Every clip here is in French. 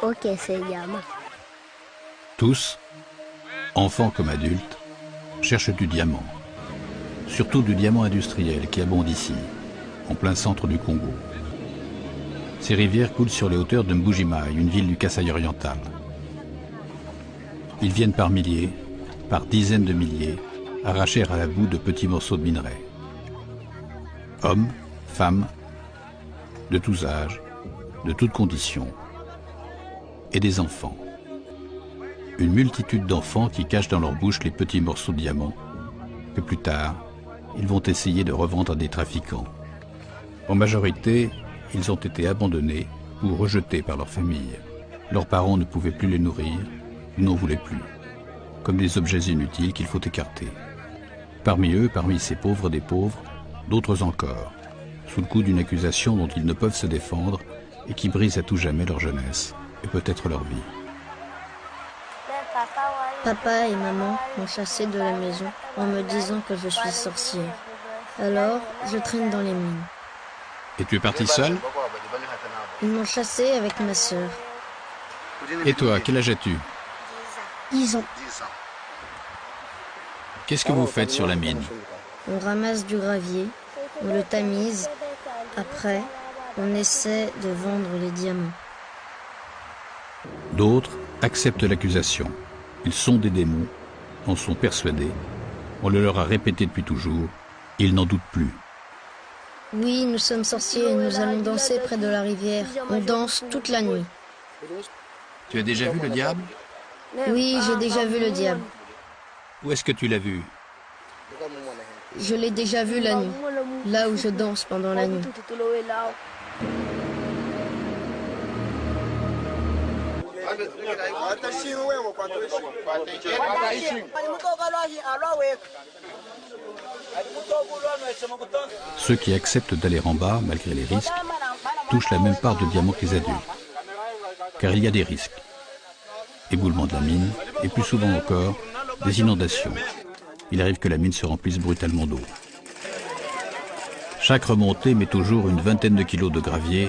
Ok, c'est gamin. Tous, enfants comme adultes, cherchent du diamant. Surtout du diamant industriel qui abonde ici, en plein centre du Congo. Ces rivières coulent sur les hauteurs de Mbuji-Mayi, une ville du Kasaï oriental. Ils viennent par milliers, par dizaines de milliers, arracher à la boue de petits morceaux de minerai. Hommes, femmes, de tous âges, de toutes conditions, et des enfants. Une multitude d'enfants qui cachent dans leur bouche les petits morceaux de diamant que plus tard, ils vont essayer de revendre à des trafiquants. En majorité, ils ont été abandonnés ou rejetés par leur famille. Leurs parents ne pouvaient plus les nourrir, ou n'en voulaient plus, comme des objets inutiles qu'il faut écarter. Parmi eux, parmi ces pauvres des pauvres, d'autres encore, sous le coup d'une accusation dont ils ne peuvent se défendre et qui brise à tout jamais leur jeunesse et peut-être leur vie. Papa et maman m'ont chassé de la maison en me disant que je suis sorcière. Alors, je traîne dans les mines. Et tu es parti seul? Ils m'ont chassé avec ma sœur. Et toi, quel âge as-tu? 10 ans. Qu'est-ce que vous faites sur la mine? On ramasse du gravier, on le tamise. Après, on essaie de vendre les diamants. D'autres acceptent l'accusation. Ils sont des démons, en sont persuadés. On le leur a répété depuis toujours. Ils n'en doutent plus. Oui, nous sommes sorciers et nous allons danser près de la rivière. On danse toute la nuit. Tu as déjà vu le diable? Oui, j'ai déjà vu le diable. Où est-ce que tu l'as vu? Je l'ai déjà vu la nuit, là où je danse pendant la nuit. Ceux qui acceptent d'aller en bas, malgré les risques, touchent la même part de diamants que les adultes. Car il y a des risques. Éboulement de la mine, et plus souvent encore, des inondations. Il arrive que la mine se remplisse brutalement d'eau. Chaque remontée met toujours une vingtaine de kilos de gravier,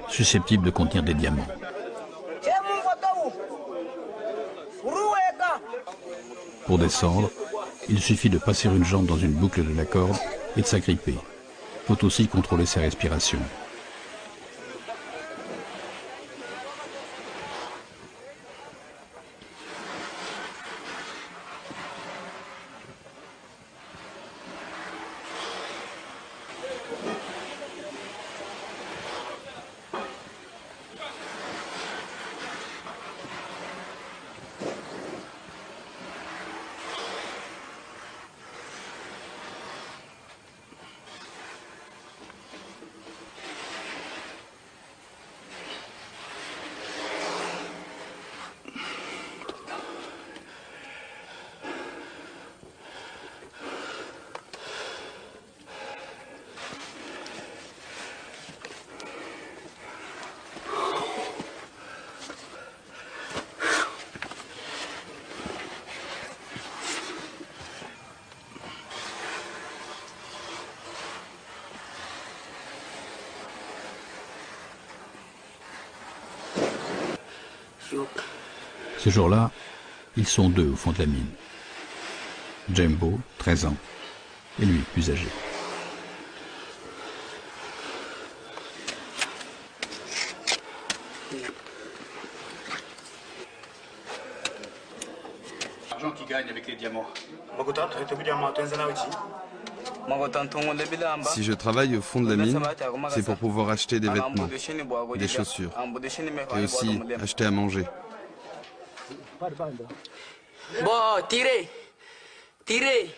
susceptibles de contenir des diamants. Pour descendre, il suffit de passer une jambe dans une boucle de la corde et de s'agripper. Il faut aussi contrôler sa respiration. Ce jour-là, ils sont deux au fond de la mine. Jembo, 13 ans, et lui, plus âgé. L'argent qu'ils gagnent avec les diamants. Si je travaille au fond de la mine, c'est pour pouvoir acheter des vêtements, des chaussures, et aussi acheter à manger. Bon, tirez! Tirez!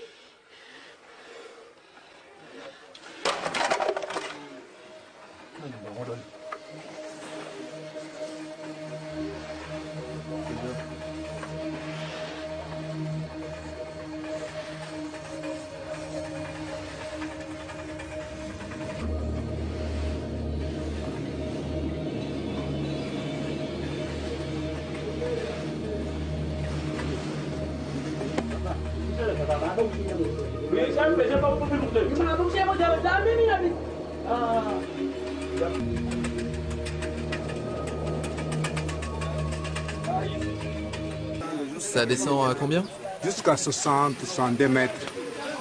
Ça descend à combien? Jusqu'à 60, 62 mètres.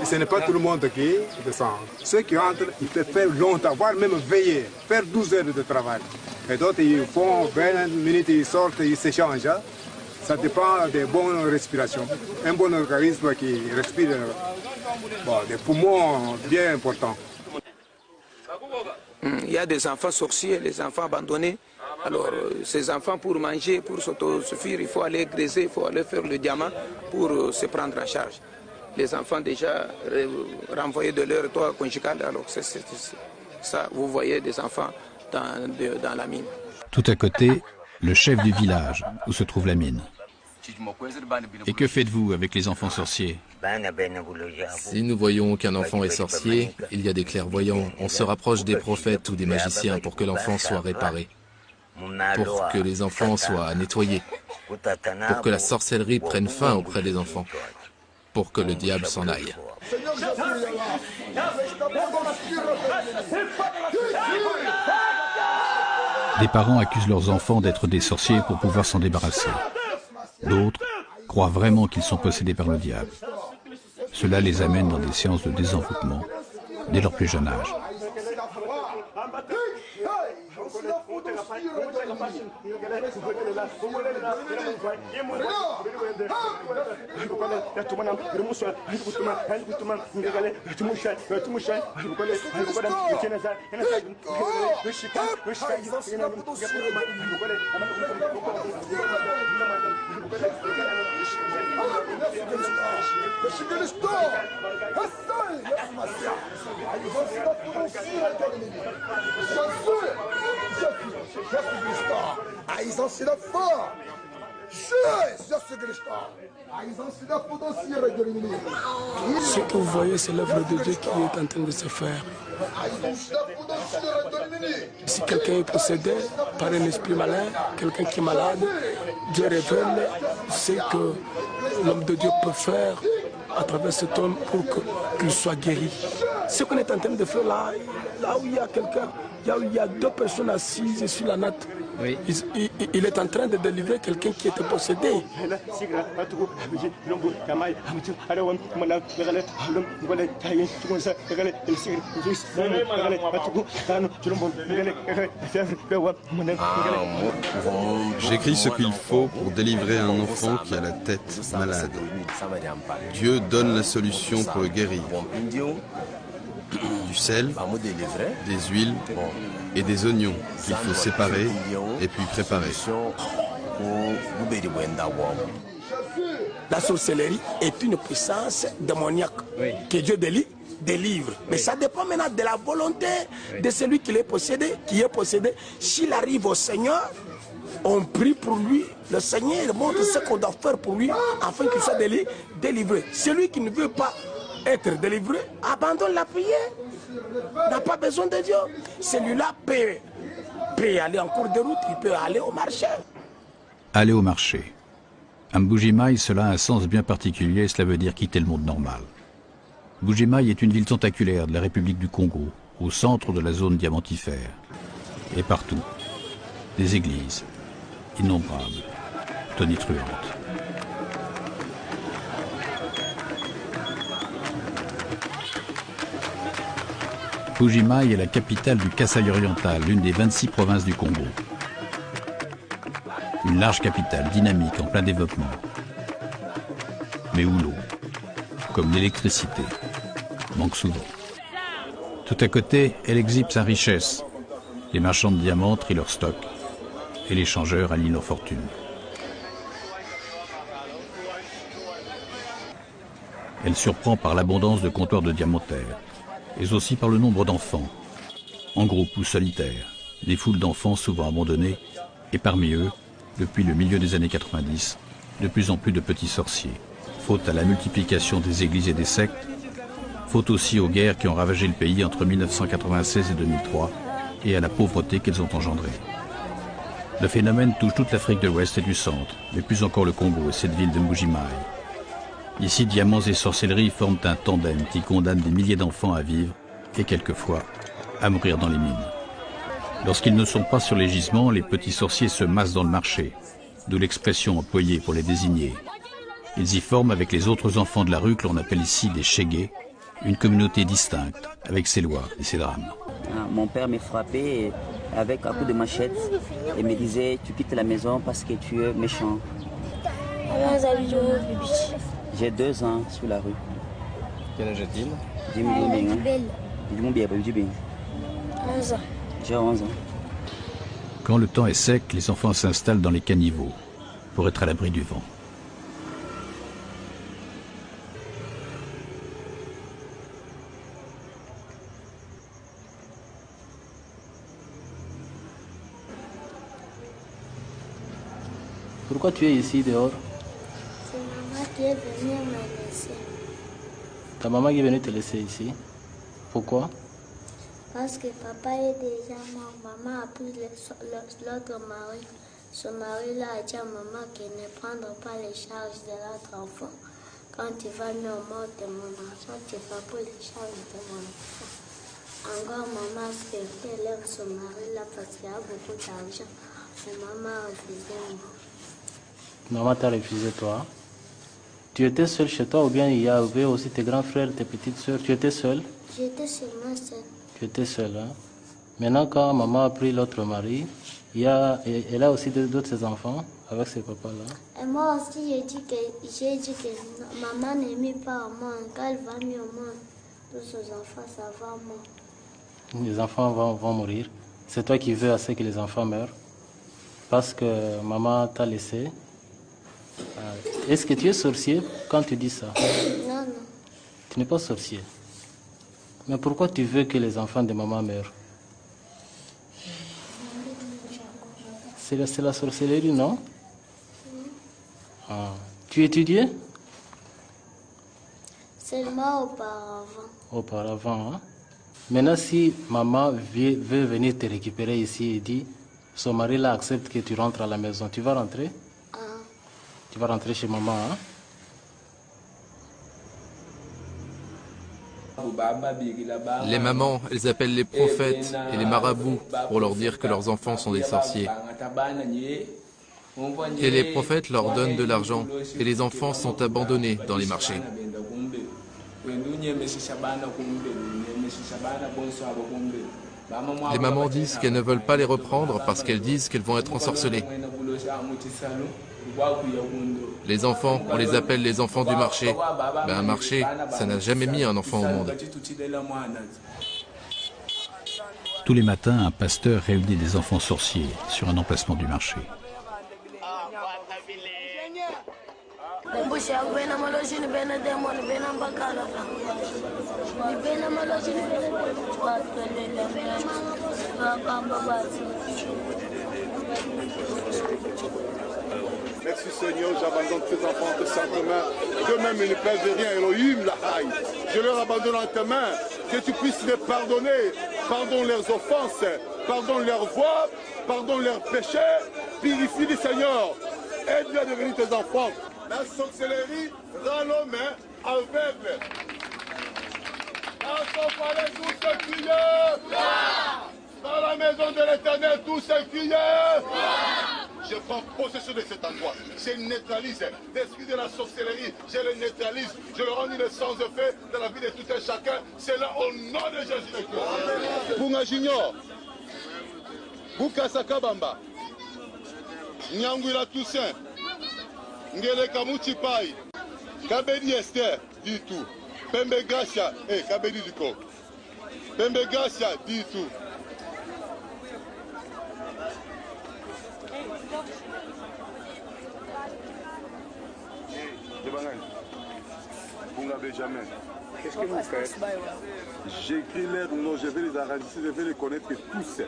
Et ce n'est pas tout le monde qui descend. Ceux qui entrent, ils peuvent faire longtemps, voire même veiller, faire 12 heures de travail. Et d'autres, ils font 20 minutes, ils sortent, ils s'échangent. Ça dépend des bonnes respirations. Un bon organisme qui respire des poumons bien importants. Il y a des enfants sorciers, les enfants abandonnés. Alors, ces enfants, pour manger, pour s'autosuffire, il faut aller graiser, il faut aller faire le diamant pour se prendre en charge. Les enfants déjà renvoyés de leur toit conjugal, alors c'est ça, vous voyez des enfants dans la mine. Tout à côté, le chef du village où se trouve la mine. Et que faites-vous avec les enfants sorciers? Si nous voyons qu'un enfant est sorcier, il y a des clairvoyants. On se rapproche des prophètes ou des magiciens pour que l'enfant soit réparé, pour que les enfants soient nettoyés, pour que la sorcellerie prenne fin auprès des enfants, pour que le diable s'en aille. Des parents accusent leurs enfants d'être des sorciers pour pouvoir s'en débarrasser. D'autres croient vraiment qu'ils sont possédés par le diable. Cela les amène dans des séances de désenvoûtement dès leur plus jeune âge. Ce que vous voyez, c'est l'œuvre de Dieu qui est en train de se faire. Si quelqu'un est possédé par un esprit malin, quelqu'un qui est malade, Dieu révèle ce que l'homme de Dieu peut faire à travers cet homme pour qu'il soit guéri. Ce qu'on est en train de faire là où il y a quelqu'un, là où il y a deux personnes assises sur la natte, oui. Il est en train de délivrer quelqu'un qui était possédé. J'écris ce qu'il faut pour délivrer un enfant qui a la tête malade. Dieu donne la solution pour le guérir. Du sel, des huiles et des oignons qu'il faut séparer et puis préparer. La sorcellerie est une puissance démoniaque que Dieu délivre. Mais ça dépend maintenant de la volonté de celui qui est possédé. S'il arrive au Seigneur, on prie pour lui. Le Seigneur montre ce qu'on doit faire pour lui afin qu'il soit délivré. Celui qui ne veut pas être délivré, abandonne la prière. N'a pas besoin de Dieu. Celui-là peut aller en cours de route, il peut aller au marché. Aller au marché. À Mbuji-Mayi, cela a un sens bien particulier, cela veut dire quitter le monde normal. Mbuji-Mayi est une ville tentaculaire de la République du Congo, au centre de la zone diamantifère. Et partout, des églises, innombrables, tonitruantes. Mbuji-Mayi est la capitale du Kasaï oriental, l'une des 26 provinces du Congo. Une large capitale, dynamique, en plein développement. Mais où l'eau, comme l'électricité, manque souvent. Tout à côté, elle exhibe sa richesse. Les marchands de diamants trient leurs stocks et les changeurs allient leurs fortunes. Elle surprend par l'abondance de comptoirs de diamantaires, mais aussi par le nombre d'enfants, en groupe ou solitaires, des foules d'enfants souvent abandonnés, et parmi eux, depuis le milieu des années 90, de plus en plus de petits sorciers. Faute à la multiplication des églises et des sectes, faute aussi aux guerres qui ont ravagé le pays entre 1996 et 2003, et à la pauvreté qu'elles ont engendrée. Le phénomène touche toute l'Afrique de l'Ouest et du Centre, mais plus encore le Congo et cette ville de Mbuji-Mayi. Ici, diamants et sorcellerie forment un tandem qui condamne des milliers d'enfants à vivre et quelquefois à mourir dans les mines. Lorsqu'ils ne sont pas sur les gisements, les petits sorciers se massent dans le marché, d'où l'expression employée pour les désigner. Ils y forment avec les autres enfants de la rue que l'on appelle ici des chégués, une communauté distincte, avec ses lois et ses drames. Mon père me frappait avec un coup de machette et me disait « Tu quittes la maison parce que tu es méchant ». J'ai 2 ans sur la rue. Quel âge a-t-il? 11 ans. J'ai 11 ans. Quand le temps est sec, les enfants s'installent dans les caniveaux pour être à l'abri du vent. Pourquoi tu es ici dehors? C'est maman qui est venue me laisser. Ta maman qui est venue te laisser ici? Pourquoi? Parce que papa est déjà mort. Maman a pris l'autre mari. Ce mari-là a dit à maman qu'il ne prendra pas les charges de l'autre enfant. Quand tu vas me mort de mon enfant, tu vas pour les charges de mon enfant. Encore maman a lève ce mari-là parce qu'il a beaucoup d'argent. Et maman a refusé moi. Maman t'a refusé toi? Tu étais seule chez toi ou bien il y avait aussi tes grands frères, tes petites soeurs? Tu étais seule? J'étais seulement seule. Tu étais seule, hein? Maintenant, quand maman a pris l'autre mari, elle a aussi d'autres enfants avec ses papas-là. Et moi aussi, j'ai dit que maman n'est mis pas au monde. Quand elle va mieux au monde, tous ses enfants, ça va mourir. Les enfants vont mourir. C'est toi qui veux assez que les enfants meurent parce que maman t'a laissé. Est-ce que tu es sorcier quand tu dis ça? Non, non. Tu n'es pas sorcier. Mais pourquoi tu veux que les enfants de maman meurent? C'est la sorcellerie, non? Ah. Tu étudiais? Seulement auparavant. Auparavant, hein? Maintenant, si maman veut venir te récupérer ici et dit, son mari là accepte que tu rentres à la maison, tu vas rentrer? Tu vas rentrer chez maman, hein? Les mamans, elles appellent les prophètes et les marabouts pour leur dire que leurs enfants sont des sorciers. Et les prophètes leur donnent de l'argent et les enfants sont abandonnés dans les marchés. Les mamans disent qu'elles ne veulent pas les reprendre parce qu'elles disent qu'elles vont être ensorcelées. Les enfants, on les appelle les enfants du marché. Mais un marché, ça n'a jamais mis un enfant au monde. Tous les matins, un pasteur réunit des enfants sorciers sur un emplacement du marché. Merci Seigneur, j'abandonne tes enfants entre tes mains. D'eux-mêmes, ils ne pèsent rien. Elohim, la haï. Je leur abandonne en tes mains. Que tu puisses les pardonner. Pardonne leurs offenses. Pardonne leurs voies. Pardonne leurs péchés. Purifie-les, Seigneur. Aide-les à devenir tes enfants. La sorcellerie rend l'homme aveugle. Dans son palais, tout se crie. Dans la maison de l'Éternel, tout se crie. Je prends possession de cet endroit. Je neutralise l'esprit de la sorcellerie. Je le neutralise. Je le rends sans effet dans la vie de tout un chacun. C'est là au nom de Jésus-Christ. Bunga Junior, Buka Sakabamba, Nyangwila Toussaint, Ngele Kamuchi Pai, Kabedi Esther, dit tout. Pembe Gassia, Kabedi Duko. Pembe Gassia, dit tout. Benjamin. Qu'est-ce que vous faites? J'écris leur nom, je vais les arranger, je vais les connaître tous.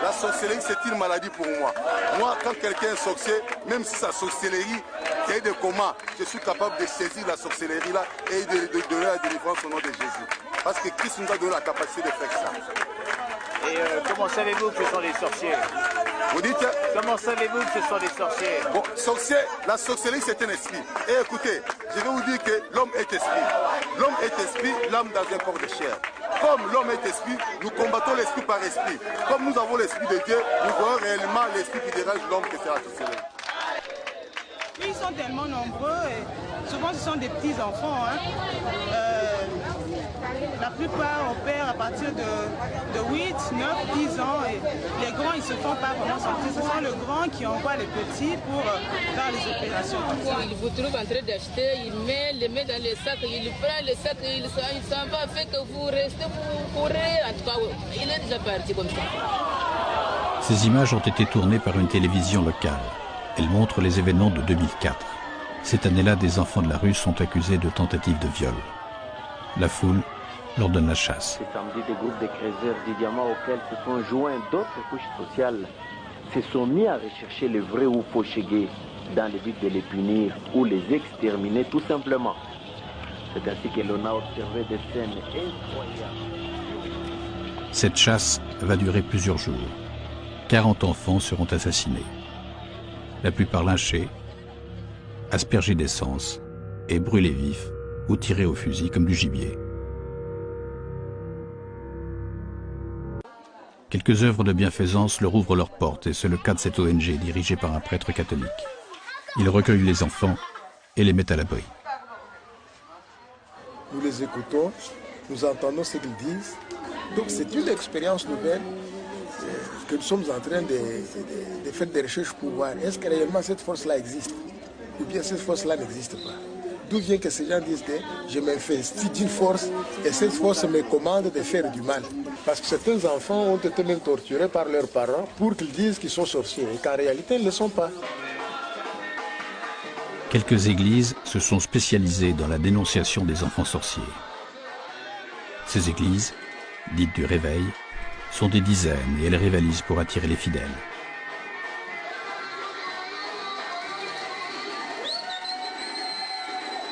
La sorcellerie, c'est une maladie pour moi. Moi, quand quelqu'un est sorcier, même si sa sorcellerie est de comment, je suis capable de saisir la sorcellerie là et de donner la délivrance au nom de Jésus. Parce que Christ nous a donné la capacité de faire ça. Et comment savez-vous que ce sont des sorciers? Vous dites? Comment savez-vous que ce sont des sorciers? Bon, la sorcellerie c'est un esprit. Et écoutez, je vais vous dire que l'homme est esprit. L'homme est esprit, l'âme dans un corps de chair. Comme l'homme est esprit, nous combattons l'esprit par esprit. Comme nous avons l'esprit de Dieu, nous voyons réellement l'esprit qui dérange l'homme que c'est la sorcellerie. Ils sont tellement nombreux et souvent ce sont des petits enfants. Hein. La plupart opèrent à partir de 8, 9, 10 ans et les grands ils ne se font pas vraiment sortir. Ce sont les grands qui envoient les petits pour faire les opérations. Il vous trouve en train d'acheter, il les met dans les sacs, il prend les sacs, il s'en va, fait que vous restez, vous courez. En tout cas, il est déjà parti comme ça. Ces images ont été tournées par une télévision locale. Elles montrent les événements de 2004. Cette année-là, des enfants de la rue sont accusés de tentative de viol. La foule leur donne la chasse. Ce samedi, des groupes de créateurs du diamant auxquels se sont joints d'autres couches sociales se sont mis à rechercher les vrais ou faux chégués dans le but de les punir ou les exterminer tout simplement. C'est ainsi que l'on a observé des scènes incroyables. Cette chasse va durer plusieurs jours. 40 enfants seront assassinés. La plupart lynchés, aspergés d'essence et brûlés vifs ou tirés au fusil comme du gibier. Quelques œuvres de bienfaisance leur ouvrent leurs portes et c'est le cas de cette ONG dirigée par un prêtre catholique. Il recueille les enfants et les met à l'abri. Nous les écoutons, nous entendons ce qu'ils disent. Donc c'est une expérience nouvelle que nous sommes en train de faire des recherches pour voir est-ce que réellement cette force-là existe ou bien cette force-là n'existe pas. D'où vient que ces gens disent que je m'investis d'une force et cette force me commande de faire du mal. Parce que certains enfants ont été même torturés par leurs parents pour qu'ils disent qu'ils sont sorciers et qu'en réalité ils ne le sont pas. Quelques églises se sont spécialisées dans la dénonciation des enfants sorciers. Ces églises, dites du réveil, sont des dizaines et elles rivalisent pour attirer les fidèles.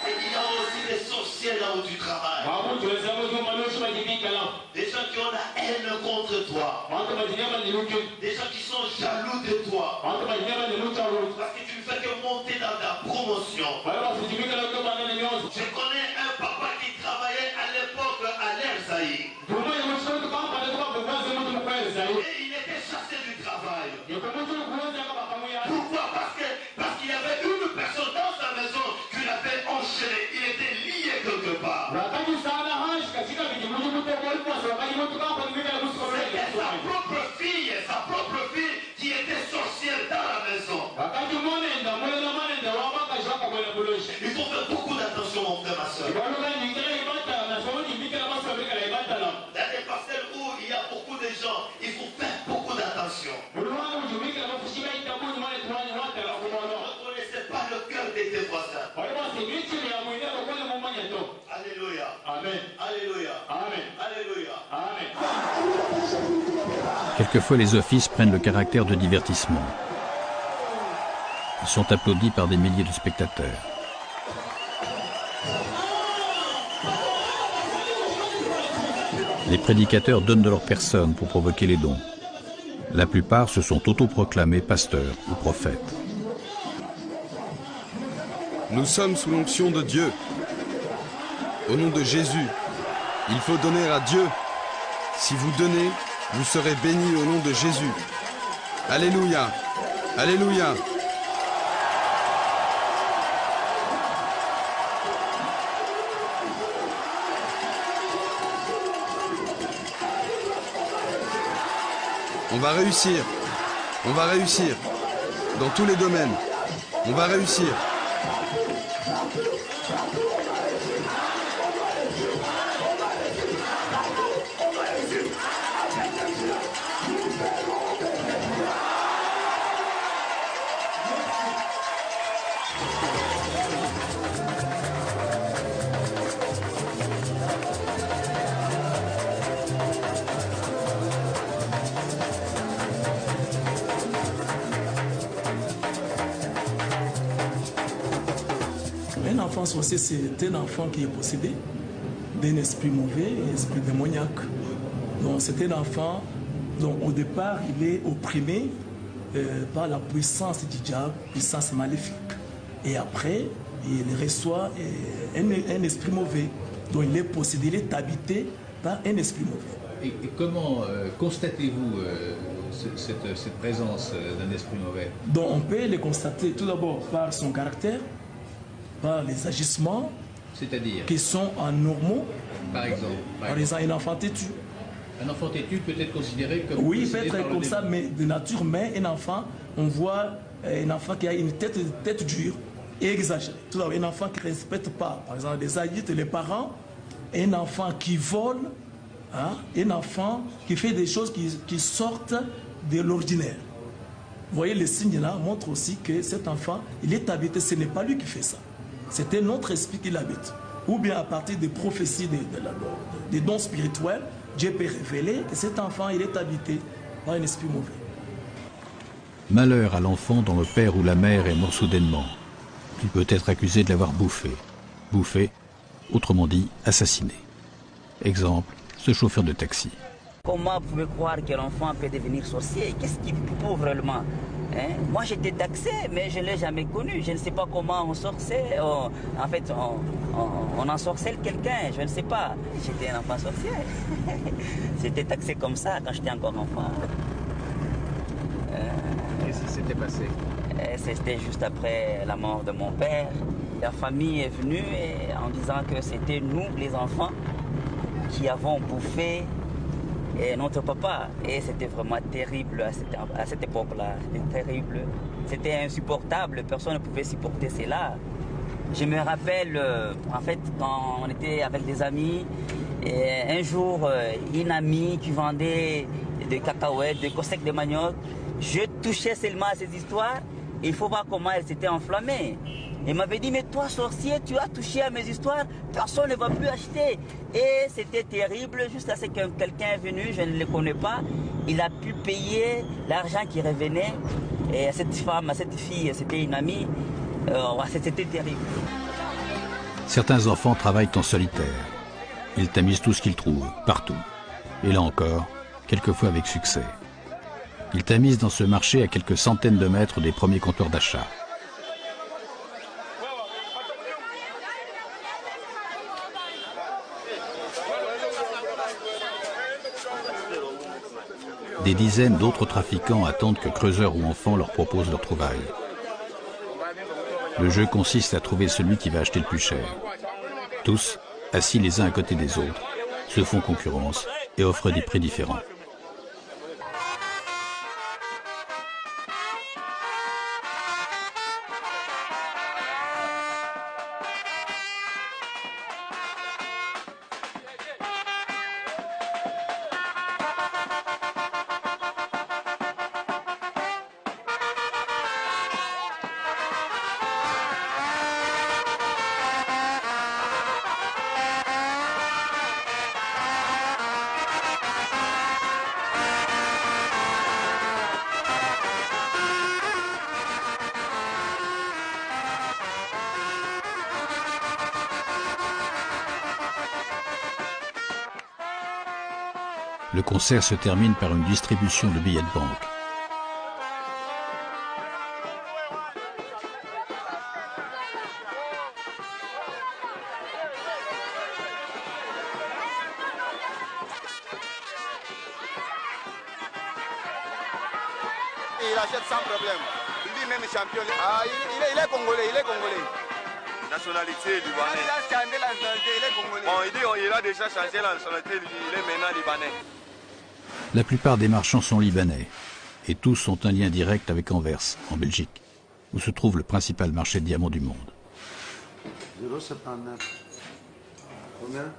Il y a aussi des sorciers là où tu travailles. Des gens qui ont la haine contre toi. Des gens qui sont jaloux de toi. Parce que tu ne fais que monter dans ta promotion. Je connais un papa qui travaillait à l'époque à l'Erzaï. Et il était chassé du travail. Pourquoi? Parce qu'il y avait une personne dans sa maison qui l'avait enchaîné. Il était lié quelque part. C'était sa propre fille qui était sorcière dans la maison. Il faut faire beaucoup d'attention mon frère, ma soeur. Dans des parcelles où il y a beaucoup de gens, il faut faire beaucoup d'attention. Ne reconnaissez pas le cœur de tes voisins. Alléluia. Amen. Alléluia. Amen. Alléluia. Amen. Quelquefois, les offices prennent le caractère de divertissement. Ils sont applaudis par des milliers de spectateurs. Les prédicateurs donnent de leur personne pour provoquer les dons. La plupart se sont autoproclamés pasteurs ou prophètes. Nous sommes sous l'onction de Dieu. Au nom de Jésus, il faut donner à Dieu. Si vous donnez, vous serez bénis au nom de Jésus. Alléluia. Alléluia. On va réussir. On va réussir. Dans tous les domaines. On va réussir. enfant sorcier, c'est un enfant qui est possédé d'un esprit mauvais, un esprit démoniaque. Donc c'est un enfant dont au départ il est opprimé par la puissance du diable, puissance maléfique. Et après, il reçoit un esprit mauvais, dont il est possédé, il est habité par un esprit mauvais. Et comment constatez-vous cette présence d'un esprit mauvais? Donc on peut le constater tout d'abord par son caractère, par les agissements, c'est-à-dire qui sont anormaux. Par exemple, un enfant têtu. Un enfant têtu peut être considéré comme... Oui, il peut être comme ça, mais de nature, mais un enfant, on voit un enfant qui a une tête dure et exagérée. Tout d'abord, un enfant qui ne respecte pas, par exemple, les adultes, les parents, un enfant qui vole, hein, un enfant qui fait des choses qui sortent de l'ordinaire. Vous voyez, les signes là montrent aussi que cet enfant, il est habité, ce n'est pas lui qui fait ça. C'est un autre esprit qui l'habite. Ou bien à partir des prophéties, des dons spirituels, Dieu peut révéler que cet enfant, il est habité par un esprit mauvais. Malheur à l'enfant dont le père ou la mère est mort soudainement. Il peut être accusé de l'avoir bouffé. Bouffé, autrement dit, assassiné. Exemple, ce chauffeur de taxi. Comment vous pouvez croire que l'enfant peut devenir sorcier? Qu'est-ce qu'il prouve réellement? Moi j'étais taxé, mais je ne l'ai jamais connu. Je ne sais pas comment on sorçait. En fait, on ensorcelle quelqu'un, je ne sais pas. J'étais un enfant sorcier. J'étais taxé comme ça quand j'étais encore enfant. Qu'est-ce qui s'était passé? C'était juste après la mort de mon père. La famille est venue en disant que c'était nous, les enfants, qui avons bouffé notre papa. Et c'était vraiment terrible à cette époque-là. C'était terrible. C'était insupportable. Personne ne pouvait supporter cela. Je me rappelle, en fait, quand on était avec des amis, un jour, une amie qui vendait des cacahuètes, des cossèques de manioc, je touchais seulement à ces histoires. Il faut voir comment elle s'était enflammée. Elle m'avait dit, mais toi, sorcier, tu as touché à mes histoires, personne ne va plus acheter. Et c'était terrible, juste à ce que quelqu'un est venu, je ne le connais pas, il a pu payer l'argent qui revenait. Et à cette femme, à cette fille, c'était une amie, c'était terrible. Certains enfants travaillent en solitaire. Ils tamisent tout ce qu'ils trouvent, partout. Et là encore, quelquefois avec succès. Ils tamisent dans ce marché à quelques centaines de mètres des premiers comptoirs d'achat. Des dizaines d'autres trafiquants attendent que creuseurs ou enfants leur proposent leur trouvaille. Le jeu consiste à trouver celui qui va acheter le plus cher. Tous, assis les uns à côté des autres, se font concurrence et offrent des prix différents. Le concert se termine par une distribution de billets de banque. Il achète sans problème. Lui-même champion. Ah, il est congolais, il est congolais. Nationalité libanaise. Il a changé la nationalité, il est congolais. Bon, il dit qu'il a déjà changé la nationalité, il est maintenant libanais. La plupart des marchands sont libanais, et tous ont un lien direct avec Anvers, en Belgique, où se trouve le principal marché de diamants du monde. 0,79. Combien?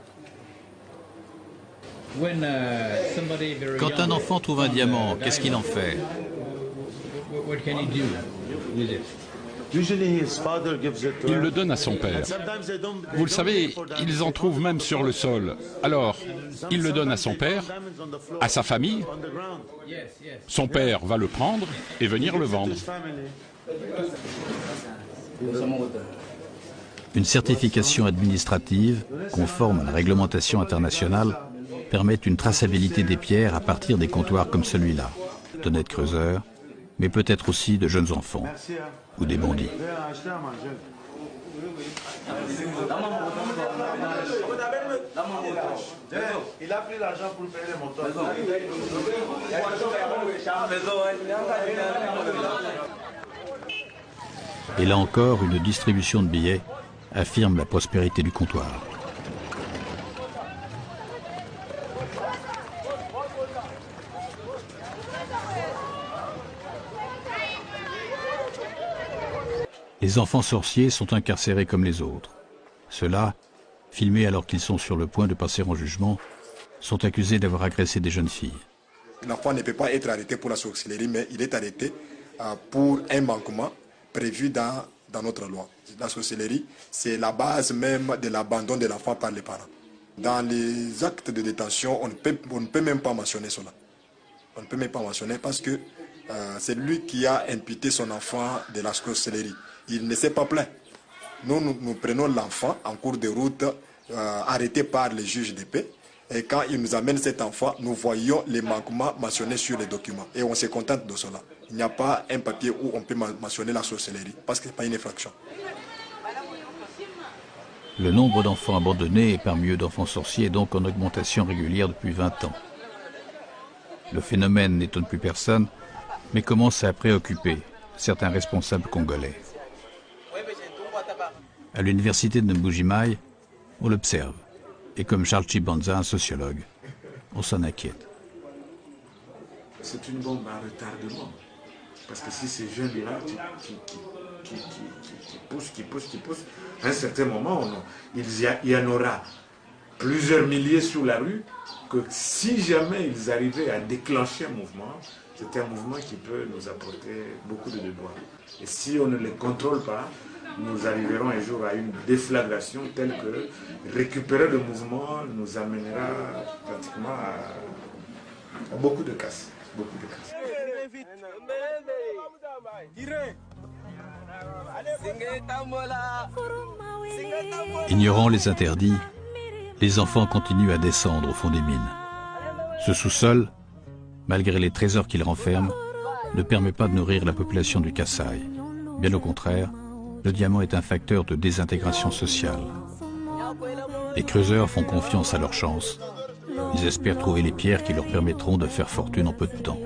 Quand un enfant trouve un diamant, qu'est-ce qu'il en fait? Il le donne à son père. Vous le savez, ils en trouvent même sur le sol. Alors, il le donne à son père, à sa famille. Son père va le prendre et venir le vendre. Une certification administrative, conforme à la réglementation internationale, permet une traçabilité des pierres à partir des comptoirs comme celui-là, d'honnêtes creuseurs, mais peut-être aussi de jeunes enfants ou des bandits. Il a pris l'argent pour payer les montants. Et là encore, une distribution de billets affirme la prospérité du comptoir. Les enfants sorciers sont incarcérés comme les autres. Ceux-là, filmés alors qu'ils sont sur le point de passer en jugement, sont accusés d'avoir agressé des jeunes filles. L'enfant ne peut pas être arrêté pour la sorcellerie, mais il est arrêté pour un manquement prévu dans notre loi. La sorcellerie, c'est la base même de l'abandon de l'enfant par les parents. Dans les actes de détention, on ne peut même pas mentionner cela. On ne peut même pas mentionner parce que c'est lui qui a imputé son enfant de la sorcellerie. Il ne s'est pas plaint. Nous prenons l'enfant en cours de route, arrêté par les juges de paix. Et quand il nous amène cet enfant, nous voyons les manquements mentionnés sur les documents. Et on se contente de cela. Il n'y a pas un papier où on peut mentionner la sorcellerie, parce que ce n'est pas une infraction. Le nombre d'enfants abandonnés et parmi eux d'enfants sorciers est donc en augmentation régulière depuis 20 ans. Le phénomène n'étonne plus personne, mais commence à préoccuper certains responsables congolais. À l'université de Mbuji-Mayi, on l'observe. Et comme Charles Chibanza, un sociologue, on s'en inquiète. C'est une bombe à retardement. Parce que si ces jeunes-là qui poussent, à un certain moment, il y en aura plusieurs milliers sur la rue, que si jamais ils arrivaient à déclencher un mouvement, c'est un mouvement qui peut nous apporter beaucoup de déboires. Et si on ne les contrôle pas, nous arriverons un jour à une déflagration telle que récupérer le mouvement nous amènera pratiquement à beaucoup de casse. Beaucoup de casse. Ignorant les interdits, les enfants continuent à descendre au fond des mines. Ce sous-sol, malgré les trésors qu'il renferme, ne permet pas de nourrir la population du Kasaï. Bien au contraire, le diamant est un facteur de désintégration sociale. Les creuseurs font confiance à leur chance. Ils espèrent trouver les pierres qui leur permettront de faire fortune en peu de temps.